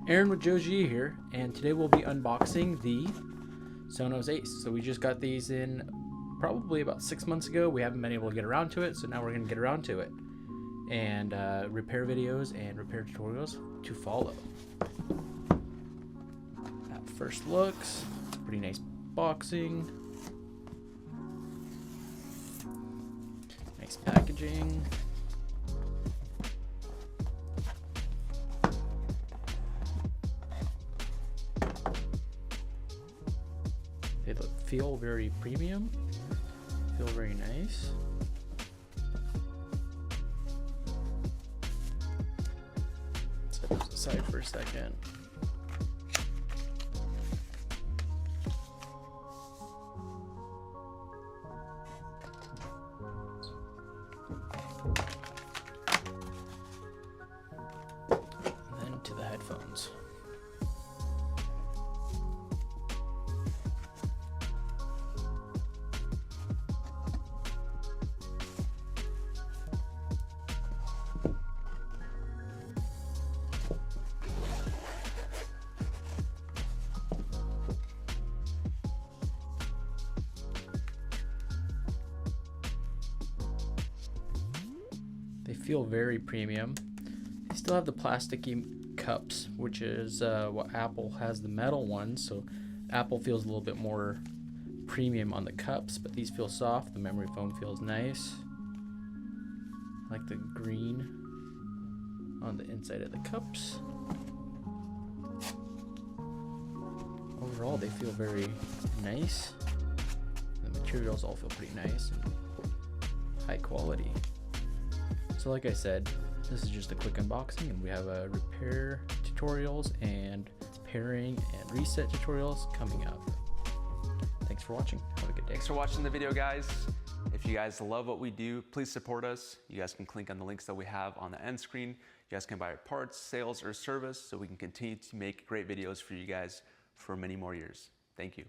Aaron with JGE here, and today we'll be unboxing the Sonos Ace. So we just got these in probably about 6 months ago. We haven't been able to get around to it, so now we're going to get around to it. And repair videos and repair tutorials to follow. At first looks, it's pretty nice boxing. Nice packaging. They feel very premium, feel very nice. Set those aside for a second. And then to the headphones. They feel very premium. They still have the plasticky cups, which is what Apple has, the metal ones. So Apple feels a little bit more premium on the cups, but these feel soft. The memory foam feels nice. I like the green on the inside of the cups. Overall, they feel very nice. The materials all feel pretty nice and high quality. So like I said, this is just a quick unboxing, and we have repair tutorials and pairing and reset tutorials coming up. Thanks for watching. Have a good day. Thanks for watching the video, guys. If you guys love what we do, please support us. You guys can click on the links that we have on the end screen. You guys can buy our parts, sales, or service so we can continue to make great videos for you guys for many more years. Thank you.